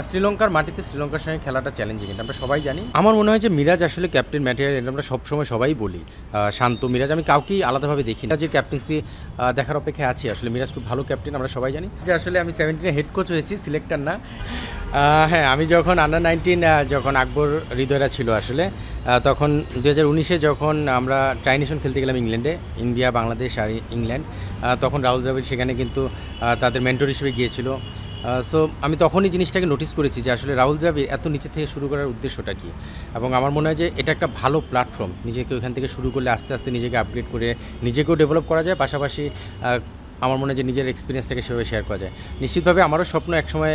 শ্রীলঙ্কার মাটিতে শ্রীলঙ্কার সঙ্গে খেলাটা চ্যালেঞ্জিং, এটা আমরা সবাই জানি। আমার মনে হয় যে মিরাজ আসলে ক্যাপ্টেন ম্যাটেরিয়াল, এটা আমরা সবসময় সবাই বলি। শান্ত মিরাজ, আমি কাউকেই আলাদাভাবে দেখি না। যে ক্যাপ্টেন্সি দেখার অপেক্ষায় আছি। আসলে মিরাজ খুব ভালো ক্যাপ্টেন, আমরা সবাই জানি যে আসলে আমি 17-এ হেড কোচ হয়েছি, সিলেক্টর না। হ্যাঁ, আমি যখন আন্ডার 19 যখন আকবর হৃদয়রা ছিল আসলে, তখন 2019-এ যখন আমরা ট্রাইনেশন খেলতে গেলাম ইংল্যান্ডে, ইন্ডিয়া, বাংলাদেশ আর ইংল্যান্ড, তখন রাহুল দ্রাবিড় সেখানে কিন্তু তাদের মেন্টর হিসেবে গিয়েছিল। সো আমি তখনই জিনিসটাকে নোটিস করেছি যে আসলে রাহুল দ্রাবিড় এত নিচে থেকে শুরু করার উদ্দেশ্যটা কী। এবং আমার মনে হয় যে এটা একটা ভালো প্ল্যাটফর্ম, নিজেকে ওইখান থেকে শুরু করলে আস্তে আস্তে নিজেকে আপগ্রেড করে নিজেকেও ডেভেলপ করা যায়, পাশাপাশি আমার মনে হয় যে নিজের এক্সপিরিয়েন্সটাকে সেভাবে শেয়ার করা যায়। নিশ্চিতভাবে আমারও স্বপ্ন একসময়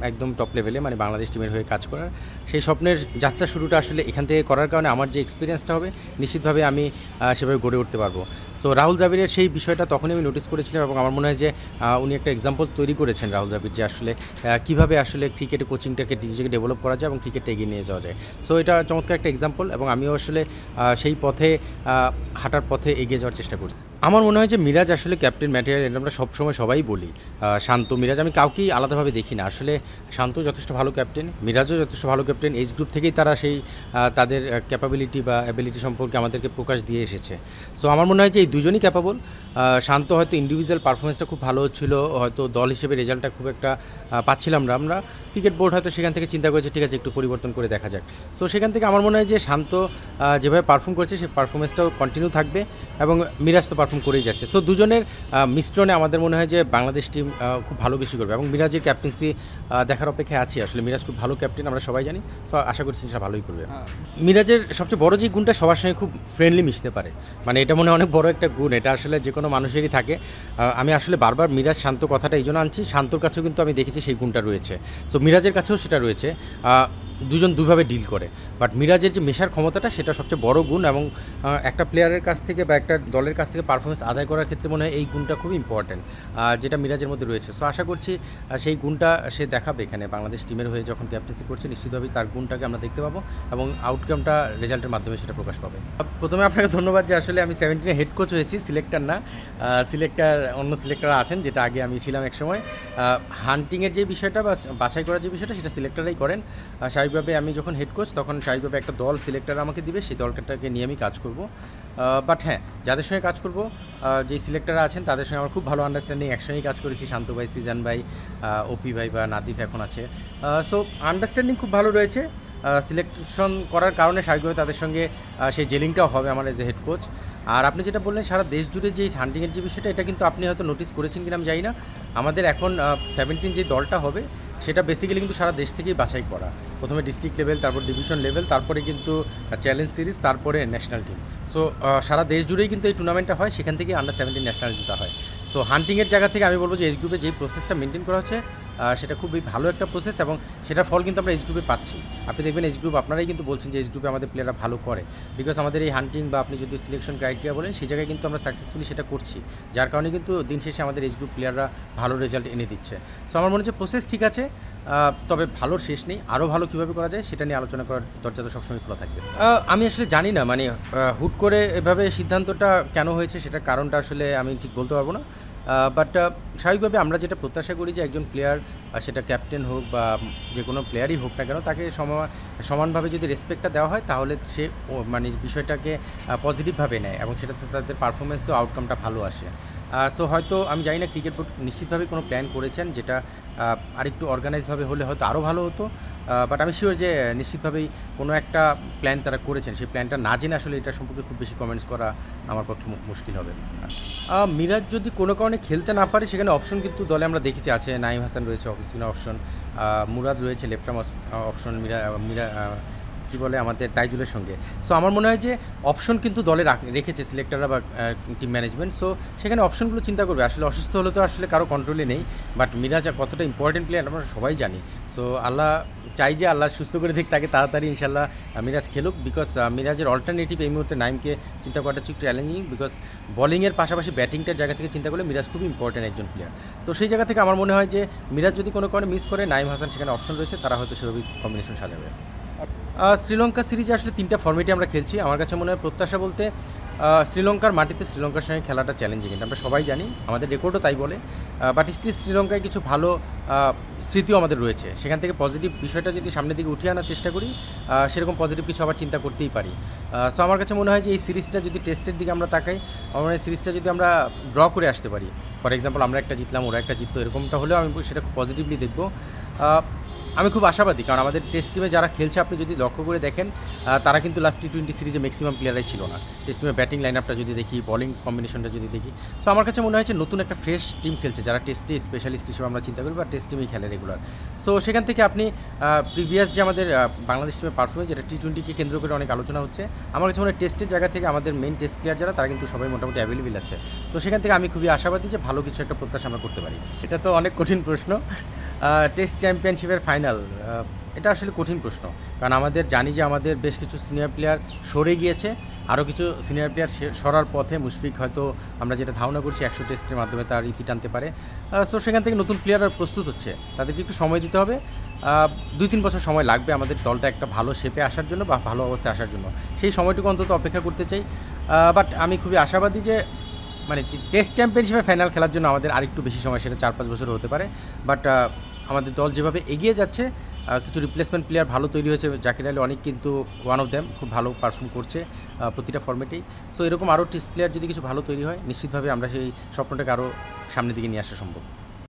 একদম টপ লেভেলে, মানে বাংলাদেশ টিমের হয়ে কাজ করার। সেই স্বপ্নের যাত্রা শুরুটা আসলে এখান থেকে করার কারণে আমার যে এক্সপিরিয়েন্সটা হবে, নিশ্চিতভাবে আমি সেভাবে গড়ে উঠতে পারবো। সো রাহুল দ্রাবিড়ের সেই বিষয়টা তখনই আমি নোটিস করেছিলাম, এবং আমার মনে হয় যে উনি একটা এক্সাম্পল তৈরি করেছেন রাহুল দ্রাবিড়, যে আসলে কীভাবে আসলে ক্রিকেটে কোচিংটাকে নিজেকে ডেভেলপ করা যায় এবং ক্রিকেটটা এগিয়ে নিয়ে যাওয়া যায়। সো এটা চমৎকার একটা এক্সাম্পল, এবং আমিও আসলে সেই পথে হাঁটার পথে এগিয়ে যাওয়ার চেষ্টা করছি। আমার মনে হয় যে মিরাজ আসলে ক্যাপ্টেন ম্যাটেরিয়াল, এটা আমরা সবসময় সবাই বলি। শান্ত মিরাজ, আমি কাউকেই আলাদাভাবে দেখি না। আসলে শান্ত যথেষ্ট ভালো ক্যাপ্টেন, মিরাজও যথেষ্ট ভালো ক্যাপ্টেন। এইচ গ্রুপ থেকেই তারা সেই তাদের ক্যাপাবিলিটি বা অ্যাবিলিটি সম্পর্কে আমাদেরকে প্রকাশ দিয়ে এসেছে। সো আমার মনে হয় যে এই দুজনই ক্যাপাবল। শান্ত হয়তো ইন্ডিভিজুয়াল পারফরমেন্সটা খুব ভালো হচ্ছিল, হয়তো দল হিসেবে রেজাল্টটা খুব একটা পাচ্ছিলাম না আমরা। ক্রিকেট বোর্ড হয়তো সেখান থেকে চিন্তা করেছে ঠিক আছে একটু পরিবর্তন করে দেখা যাক। সো সেখান থেকে আমার মনে হয় যে শান্ত যেভাবে পারফর্ম করেছে সেই পারফরমেন্সটাও কন্টিনিউ থাকবে, এবং মিরাজ তো পারফর্ম করেই যাচ্ছে। সো দুজনের মিশ্রণে আমাদের মনে হয় যে বাংলাদেশ টিম খুব ভালো কিছু করবে, এবং মিরাজের ক্যাপ্টেন্সি দেখার অপেক্ষায় আছি। আসলে মিরাজ খুব ভালো ক্যাপ্টেন, আমরা সবাই জানি। সো আশা করছি সেটা ভালোই করবে। মিরাজের সবচেয়ে বড় যে গুণটা, সবার সঙ্গে খুব ফ্রেন্ডলি মিশতে পারে, মানে এটা মনে হয় অনেক বড় একটা গুণ। এটা আসলে যে কোনো মানুষেরই থাকে। আমি আসলে বারবার মিরাজ শান্ত কথাটা এই জন্য আনছি, শান্তর কাছেও কিন্তু আমি দেখেছি সেই গুণটা রয়েছে। সো মিরাজের কাছেও সেটা রয়েছে। দুজন দুভাবে ডিল করে, বাট মিরাজের যে মেশার ক্ষমতাটা, সেটা সবচেয়ে বড় গুণ, এবং একটা প্লেয়ারের কাছ থেকে বা একটা দলের কাছ থেকে পারফরমেন্স আদায় করার ক্ষেত্রে মনে হয় এই গুণটা খুব ইম্পর্ট্যান্ট, যেটা মিরাজের মধ্যে রয়েছে। সো আশা করছি সেই গুণটা সে দেখাবে এখানে বাংলাদেশ টিমের হয়ে যখন ক্যাপ্টেন্সি করছে। নিশ্চিতভাবেই তার গুণটাকে আমরা দেখতে পাবো, এবং আউটকামটা রেজাল্টের মাধ্যমে সেটা প্রকাশ পাবে। প্রথমে আপনাকে ধন্যবাদ যে আসলে আমি 17-এ হেড কোচ হয়েছি, সিলেক্টর না। সিলেক্টর অন্য সিলেক্টররা আছেন, যেটা আগে আমি ছিলাম একসময়। হান্টিংয়ের যে বিষয়টা বা বাছাই করার যে বিষয়টা, সেটা সিলেক্টররাই করেন। স্বাভাবিকভাবে আমি যখন হেড কোচ, তখন স্বাভাবিকভাবে একটা দল সিলেক্টর আমাকে দিবে, সেই দলটাকে নিয়ে আমি কাজ করব। বাট হ্যাঁ, যাদের সঙ্গে কাজ করব, যে সিলেক্টররা আছেন তাদের সঙ্গে আমার খুব ভালো আন্ডারস্ট্যান্ডিং, একসঙ্গেই কাজ করেছি। শান্ত ভাই, সিজান ভাই, ওপি ভাই বা নাদিফ এখন আছে। সো আন্ডারস্ট্যান্ডিং খুব ভালো রয়েছে। সিলেকশন করার কারণে স্বাভাবিকভাবে তাদের সঙ্গে সেই জেলিংটাও হবে আমার এজ এ হেড কোচ। আর আপনি যেটা বললেন সারা দেশ জুড়ে যে হান্টিংয়ের যে বিষয়টা, এটা কিন্তু আপনি হয়তো নোটিস করেছেন কিনা আমি জানি না। আমাদের এখন 17 যে দলটা হবে, সেটা বেসিক্যালি কিন্তু সারা দেশ থেকেই বাছাই করা। প্রথমে ডিস্ট্রিক্ট লেভেল, তারপর ডিভিশন লেভেল, তারপরে কিন্তু চ্যালেঞ্জ সিরিজ, তারপরে ন্যাশনাল টিম। সো সারা দেশ জুড়েই কিন্তু এই টুর্নামেন্টটা হয়, সেখান থেকে আন্ডার 17 ন্যাশনাল টিমটা হয়। সো হান্টিংয়ের জায়গা থেকে আমি বলবো যে এইচ গ্রুপে যেই প্রসেসটা মেনটেন করা হচ্ছে, সেটা খুবই ভালো একটা প্রসেস, এবং সেটার ফল কিন্তু আমরা এইচ গ্রুপে পাচ্ছি। আপনি দেখবেন এইচ গ্রুপ, আপনারাই কিন্তু বলছেন যে এইচ গ্রুপে আমাদের প্লেয়াররা ভালো করে, বিকজ আমাদের এই হান্টিং বা আপনি যদি সিলেকশন ক্রাইটেরিয়া বলেন, সেই জায়গায় কিন্তু আমরা সাকসেসফুলি সেটা করছি, যার কারণে কিন্তু দিন শেষে আমাদের এইচ গ্রুপ প্লেয়াররা ভালো রেজাল্ট এনে দিচ্ছে। সো আমার মনে হচ্ছে প্রসেস ঠিক আছে, তবে ভালোর শেষ নেই। আরও ভালো কীভাবে করা যায় সেটা নিয়ে আলোচনা করার দরজা তো সবসময় খোলা থাকবে। আমি আসলে জানি না, মানে হুট করে এভাবে সিদ্ধান্তটা কেন হয়েছে, সেটার কারণটা আসলে আমি ঠিক বলতে পারবো না। বাট স্বাভাবিকভাবে আমরা যেটা প্রত্যাশা করি যে একজন প্লেয়ার, সেটা ক্যাপ্টেন হোক বা যে কোনো প্লেয়ারই হোক না কেন, তাকে সমানভাবে যদি রেসপেক্টটা দেওয়া হয়, তাহলে সে মানে বিষয়টাকে পজিটিভভাবে নেয়, এবং সেটা তাদের পারফরমেন্সও আউটকামটা ভালো আসে। সো হয়তো আমি জানি না, ক্রিকেট বোর্ড নিশ্চিতভাবে কোনো প্ল্যান করেছেন, যেটা আরেকটু অর্গানাইজভাবে হলে হয়তো আরও ভালো হতো। বাট আমি শিওর যে নিশ্চিতভাবেই কোনো একটা প্ল্যান তারা করেছেন। সেই প্ল্যানটা না জেনে আসলে এটা সম্পর্কে খুব বেশি কমেন্টস করা আমার পক্ষে মুশকিল হবে। মিরাজ যদি কোনো কারণে খেলতে না পারে, সেখানে অপশন কিন্তু দলে আমরা দেখেছি আছে। নাইম হাসান রয়েছে অফ স্পিনার অপশন, মুরাদ রয়েছে লেফট আর্ম অপশন, মিরা কী বলে আমাদের তাইজুলের সঙ্গে। সো আমার মনে হয় যে অপশন কিন্তু দলে রেখেছে সিলেক্টররা বা টিম ম্যানেজমেন্ট। সো সেখানে অপশনগুলো চিন্তা করবে। আসলে অসুস্থ হলে তো আসলে কারো কন্ট্রোলে নেই, বাট মিরাজ কতটা ইম্পর্টেন্ট প্লেয়ার আমরা সবাই জানি। সো আল্লাহ চাই যে আল্লাহ সুস্থ করে দিক তাকে তাড়াতাড়ি, ইনশাল্লাহ মিরাজ খেলুক। বিকজ মিরাজের অল্টারনেটিভ এই মুহূর্তে নাইমকে চিন্তা করাটা একটু চ্যালেঞ্জিং, বিকজ বলিংয়ের পাশাপাশি ব্যাটিংটার জায়গা থেকে চিন্তা করলে মিরাজ খুবই ইম্পর্টেন্ট একজন প্লেয়ার। তো সেই জায়গা থেকে আমার মনে হয় যে মিরাজ যদি কোনো কারণে মিস করে, নাইম হাসান সেখানে অপশন রয়েছে, তারা হয়তো সেভাবেই কম্বিনেশন সাজাবে। শ্রীলঙ্কা সিরিজে আসলে 3টা ফর্মেটে আমরা খেলছি। আমার কাছে মনে হয় প্রত্যাশা বলতে শ্রীলঙ্কার মাটিতে শ্রীলঙ্কার সঙ্গে খেলাটা চ্যালেঞ্জিং, এটা আমরা সবাই জানি, আমাদের রেকর্ডও তাই বলে। বাট স্টিল শ্রীলঙ্কায় কিছু ভালো স্মৃতিও আমাদের রয়েছে, সেখান থেকে পজিটিভ বিষয়টা যদি সামনের দিকে উঠিয়ে আনার চেষ্টা করি, সেরকম পজিটিভ কিছু আবার চিন্তা করতেই পারি। সো আমার কাছে মনে হয় যে এই সিরিজটা যদি টেস্টের দিকে আমরা তাকাই, আমার মনে হয় সিরিজটা যদি আমরা ড্র করে আসতে পারি, ফর এক্সাম্পল আমরা একটা জিতলাম ওরা একটা জিততো, এরকমটা হলেও আমি সেটা খুব পজিটিভলি দেখবো। আমি খুব আশাবাদী, কারণ আমাদের টেস্ট টিমে যারা খেলছে আপনি যদি লক্ষ্য করে দেখেন, তারা কিন্তু লাস্ট টি20 সিরিজে ম্যাক্সিমাম প্লেয়ারাই ছিল না। টেস্ট টিমে ব্যাটিং লাইন আপটা যদি দেখি, বলিং কম্বিনেশনটা যদি দেখি, সো আমার কাছে মনে হয়েছে নতুন একটা ফ্রেশ টিম খেলছে, যারা টেস্টে স্পেশালিস্ট হিসেবে আমরা চিন্তা করি বা টেস্ট টিমেই খেলে রেগুলার। সো সেখান থেকে আপনি প্রিভিয়াস যে আমাদের বাংলাদেশ টিমের পারফরমেন্স, যেটা টি20কে কেন্দ্র করে অনেক আলোচনা হচ্ছে, আমার কাছে মনে হয় টেস্টের জায়গা থেকে আমাদের মেন টেস্ট প্লেয়ার যারা, তারা কিন্তু সবাই মোটামুটি অ্যাভেলেবেল আছে। তো সেখান থেকে আমি খুবই আশাবাদী যে ভালো কিছু একটা প্রত্যাশা আমরা করতে পারি। এটা তো অনেক কঠিন প্রশ্ন। টেস্ট চ্যাম্পিয়নশিপের ফাইনাল, এটা আসলে কঠিন প্রশ্ন, কারণ আমাদের জানি যে আমাদের বেশ কিছু সিনিয়র প্লেয়ার সরে গিয়েছে, আরও কিছু সিনিয়র প্লেয়ার সরার পথে। মুশফিক হয়তো আমরা যেটা ধারণা করছি 100 টেস্টের মাধ্যমে তার ইতি টানতে পারে। সো সেখান থেকে নতুন প্লেয়াররা প্রস্তুত হচ্ছে, তাদেরকে একটু সময় দিতে হবে। 2-3 বছর সময় লাগবে আমাদের দলটা একটা ভালো শেপে আসার জন্য বা ভালো অবস্থায় আসার জন্য, সেই সময়টুকু অন্তত অপেক্ষা করতে চাই। বাট আমি খুবই আশাবাদী যে মানে টেস্ট চ্যাম্পিয়নশিপের ফাইনাল খেলার জন্য আমাদের আরেকটু বেশি সময়, সেটা 4-5 বছরও হতে পারে। বাট আমাদের দল যেভাবে এগিয়ে যাচ্ছে, কিছু রিপ্লেসমেন্ট প্লেয়ার ভালো তৈরি হয়েছে, জাকির আলী অনেক কিন্তু ওয়ান অফ দ্যাম, খুব ভালো পারফর্ম করছে প্রতিটা ফর্মেটেই। সো এরকম আরও টেস্ট প্লেয়ার যদি কিছু ভালো তৈরি হয়, নিশ্চিতভাবে আমরা সেই স্বপ্নটাকে আরও সামনের দিকে নিয়ে আসা সম্ভব।